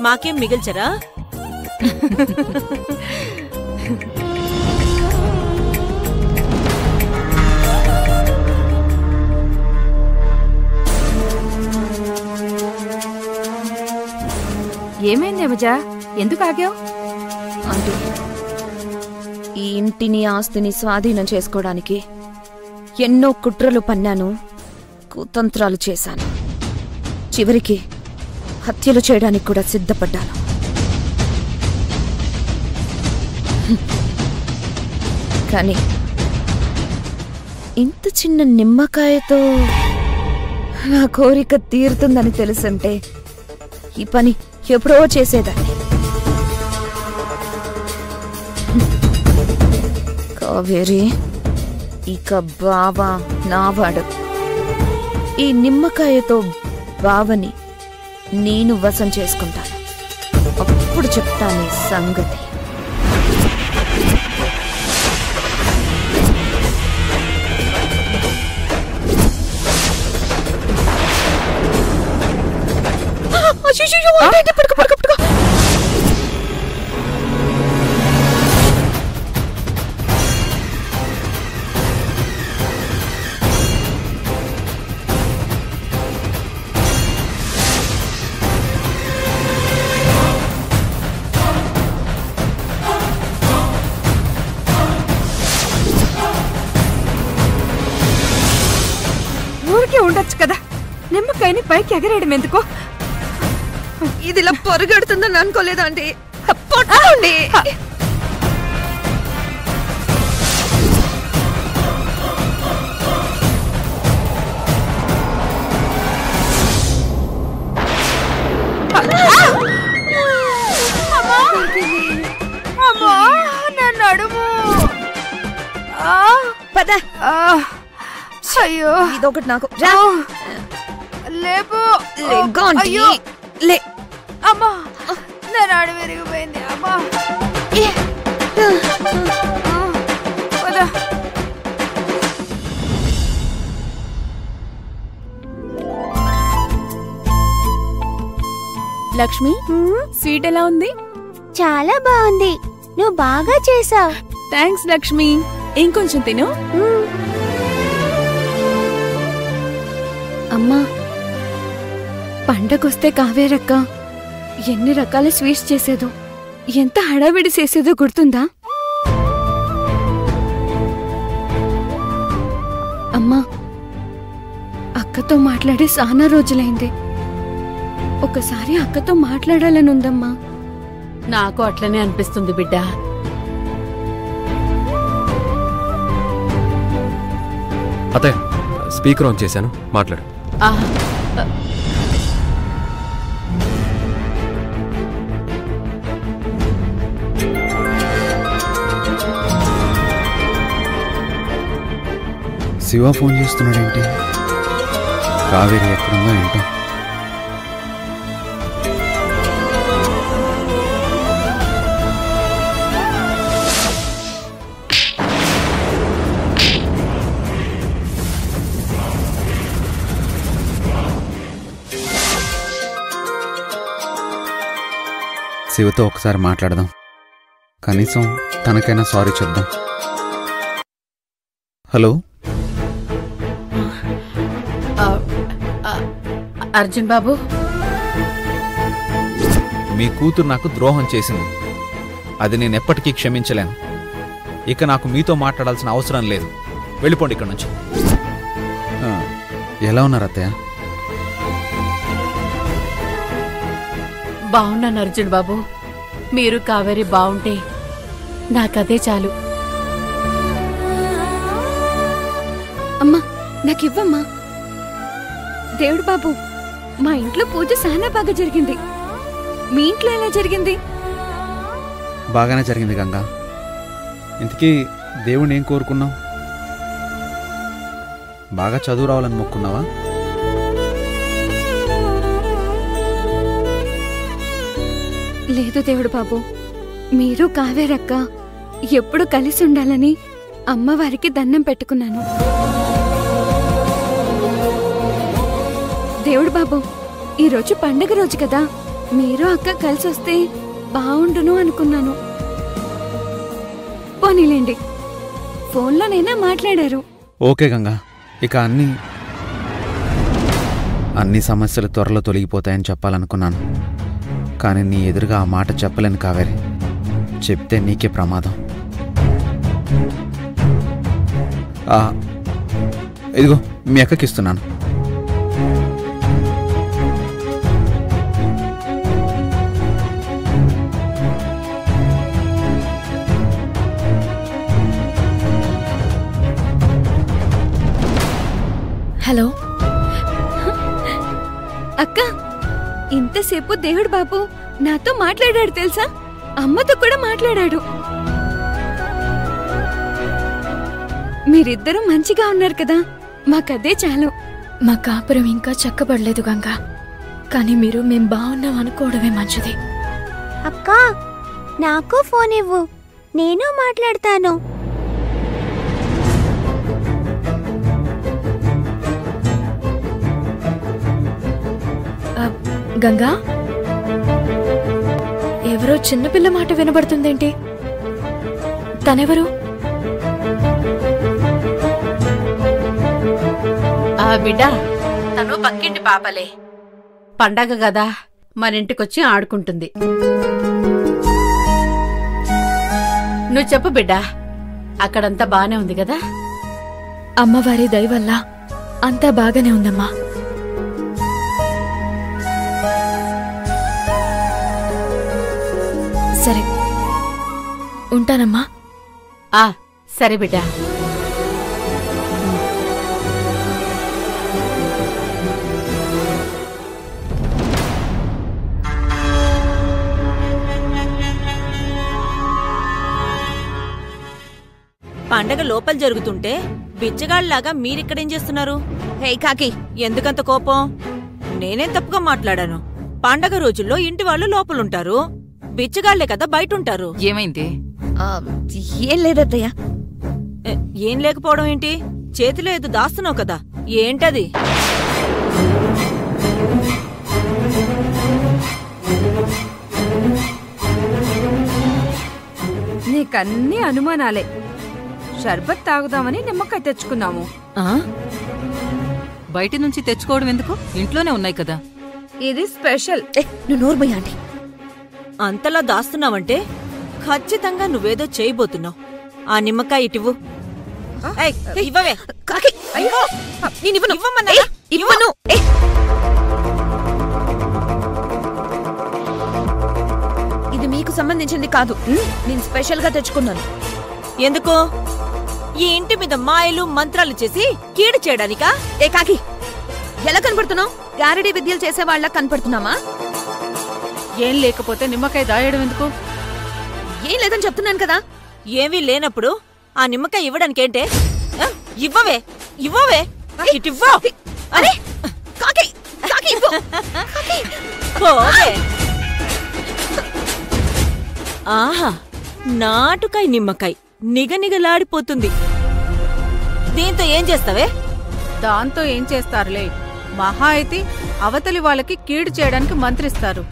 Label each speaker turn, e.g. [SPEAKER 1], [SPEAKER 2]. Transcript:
[SPEAKER 1] మాకేం మిగిల్చరా?
[SPEAKER 2] ఏమైంది యమజ? ఎందుకు ఆగావు?
[SPEAKER 3] అంటే ఈ ఇంటిని ఆస్తిని స్వాధీనం చేసుకోవడానికి ఎన్నో కుట్రలు పన్నాను, కుతంత్రాలు చేశాను. చివరికి హత్యలు చేయడానికి కూడా సిద్ధపడ్డాను. కానీ ఇంత చిన్న నిమ్మకాయతో నా కోరిక తీరుతుందని తెలుసుంటే ఈ పని ఎప్పుడో చేసేదాన్ని. కావేరి, ఇక బావ నావాడు. ఈ నిమ్మకాయతో బావని నేను వశం చేసుకుంటాను. అప్పుడు చెప్తాను ఈ సంగతి.
[SPEAKER 2] ఊరికే ఉండొచ్చు కదా, నిమ్మకాయని పైకి ఎగరేయడం ఎందుకో?
[SPEAKER 3] ఇది ఇలా పొరగడుతుందని అనుకోలేదా అండి? పట్టుకోండి.
[SPEAKER 2] నడుము
[SPEAKER 3] పద.
[SPEAKER 2] అయ్యో,
[SPEAKER 3] ఇదొకటి నాకు.
[SPEAKER 2] లేపు.
[SPEAKER 3] అయ్యో లే.
[SPEAKER 2] అమ్మా, నా నాడు విరిగిపోయింది. అమ్మా,
[SPEAKER 4] లక్ష్మి, స్వీట్ ఎలా ఉంది?
[SPEAKER 5] చాలా బాగుంది. నువ్వు బాగా చేసావు.
[SPEAKER 4] థ్యాంక్స్ లక్ష్మి. ఇంకొంచెం తిను.
[SPEAKER 6] అమ్మా, పండగొస్తే కావేరక్క ఎన్ని రకాల స్వీట్స్ చేసేదో, ఎంత హడావిడి చేసేదో గుర్తుందా? అమ్మా, అక్కతో మాట్లాడి చాలా రోజులైంది. ఒకసారి అక్కతో మాట్లాడాలనుందమ్మా.
[SPEAKER 4] నాకు అట్లనే అనిపిస్తుంది బిడ్డ.
[SPEAKER 7] అత్తయ్య, స్పీకర్ ఆన్ చేశాను, మాట్లాడు.
[SPEAKER 8] శివ ఫోన్ చేస్తున్నాడేంటి? కావేరి ఎక్కడుందో ఏంటో. శివతో ఒకసారి మాట్లాడదాం, కనీసం తనకైనా సారీ చెప్దాం. హలో
[SPEAKER 4] అర్జున్ బాబు,
[SPEAKER 9] మీ కూతురు నాకు ద్రోహం చేసింది. అది నేను ఎప్పటికీ క్షమించలేను. ఇక నాకు మీతో మాట్లాడాల్సిన అవసరం లేదు. వెళ్ళిపోండి ఇక్కడ నుంచి.
[SPEAKER 8] ఎలా ఉన్నారు అత్తయ్య?
[SPEAKER 4] బాగున్నాను అర్జున్ బాబు. మీరు కావేరి బాగుంటే నాకదే చాలు.
[SPEAKER 6] అమ్మా, నాకివ్వమ్మా. దేవుడు బాబు, మా ఇంట్లో పూజ చాలా బాగా జరిగింది. మీ ఇంట్లో ఎలా జరిగింది?
[SPEAKER 8] బాగానే జరిగింది గంగా. ఇంతకీ దేవుణ్ణి ఏం కోరుకున్నావు? బాగా చదువు రావాలని మొక్కున్నావా?
[SPEAKER 6] లేదు దేవుడు బాబు, మీరు కావేరక్క ఎప్పుడు కలిసి ఉండాలని అమ్మవారికి దండం పెట్టుకున్నాను. దేవుడు బాబు, ఈరోజు పండగ రోజు కదా, మీరు అక్క కలిసి వస్తే బాగుండును అనుకున్నాను. పోనీలేండి, ఫోన్లోనైనా మాట్లాడారు.
[SPEAKER 8] ఓకే గంగా, ఇక అన్ని సమస్యలు త్వరలో తొలగిపోతాయని చెప్పాలనుకున్నాను. కానీ నీ ఎదురుగా ఆ మాట చెప్పలేను కావేరి. చెప్తే నీకే ప్రమాదం. ఇదిగో మీ అక్కకిస్తున్నాను.
[SPEAKER 3] హలో
[SPEAKER 6] అక్క, ఇంతసేపు దేవుడు బాబు నాతో మాట్లాడాడు తెలుసా? అమ్మతో కూడా మాట్లాడాడు. మీరిద్దరూ మంచిగా ఉన్నారు కదా, మాకదే చాలు.
[SPEAKER 3] మా కాపురం ఇంకా చక్కబడలేదు గంగా, కానీ మీరు మేం బాగున్నాం అనుకోవడమే మంచిది.
[SPEAKER 5] అక్క, నాకు ఫోన్ ఇవ్వు, నేను మాట్లాడతాను.
[SPEAKER 3] గంగా, ఎవరో చిన్నపిల్ల మాట వినబడుతుందేంటి? తనెవరు?
[SPEAKER 4] ఆ బిడ్డ తను పక్కింటి పాపలే. పండగ గదా, మరింటికొచ్చి ఆడుకుంటుంది. నువ్వు చెప్పు బిడ్డా, అక్కడంతా బానే ఉంది కదా?
[SPEAKER 3] అమ్మవారి దయ వల్ల అంతా బాగానే ఉందమ్మా. సరే, ఉంటానమ్మా.
[SPEAKER 4] సరే బిడ్డా.
[SPEAKER 1] పండగ లోపల జరుగుతుంటే బిచ్చగాళ్లాగా మీరిక్కడేం చేస్తున్నారు?
[SPEAKER 3] హే కాకి,
[SPEAKER 1] ఎందుకంత కోపం? నేనేం తప్పుగా మాట్లాడాను? పండగ రోజుల్లో ఇంటి వాళ్ళు లోపలుంటారు, బిచ్చగాళ్లే కదా బయటుంటారు.
[SPEAKER 3] ఏమైంది? ఏం లేదత్తయ్య.
[SPEAKER 1] ఏం లేకపోవడం ఏంటి? చేతిలో ఏదో దాస్తున్నావు కదా, ఏంటది?
[SPEAKER 2] నీకన్నీ అనుమానాలే. షర్బత్ తాగుదామని నిమ్మకాయ తెచ్చుకున్నాము.
[SPEAKER 10] బయటి నుంచి తెచ్చుకోవడం ఎందుకు? ఇంట్లోనే ఉన్నాయి కదా.
[SPEAKER 2] ఇది స్పెషల్.
[SPEAKER 3] నువ్వు నోర్మయ్య ఆంటీ.
[SPEAKER 1] అంతలా దాస్తున్నావంటే ఖచ్చితంగా నువ్వేదో చేయబోతున్నావు. ఆ నిమ్మకాయ ఇటివ్వు. ఇవ్వవే.
[SPEAKER 3] కాకి, ఇవ్వను. ఇది మీకు సంబంధించింది కాదు, నేను స్పెషల్ గా తెచ్చుకున్నాను.
[SPEAKER 1] ఎందుకో? ఈ ఇంటి మీద మాయలు మంత్రాలు చేసి కీడు చేయడానికా?
[SPEAKER 3] ఏ కాకి, ఎలా కనపడుతున్నావు? గారడీ విద్యలు చేసే వాళ్ళ కనపడుతున్నామా?
[SPEAKER 4] ఏం లేకపోతే నిమ్మకాయ దాయడం ఎందుకు?
[SPEAKER 3] ఏం లేదని చెప్తున్నాను కదా.
[SPEAKER 1] ఏమీ లేనప్పుడు ఆ నిమ్మకాయ ఇవ్వడానికేంటే? ఇవ్వవే, ఇవ్వవే, ఇటివ్వు.
[SPEAKER 3] అరే కాకి, కాకి ఇవ్వు.
[SPEAKER 1] ఆహా, నాటుకాయ నిమ్మకాయ నిగనిగలాడిపోతుంది. దీంతో ఏం చేస్తావే?
[SPEAKER 4] దాంతో ఏం చేస్తారులే, మహా అయితే అవతలి వాళ్ళకి కీడు చేయడానికి మంత్రిస్తారు.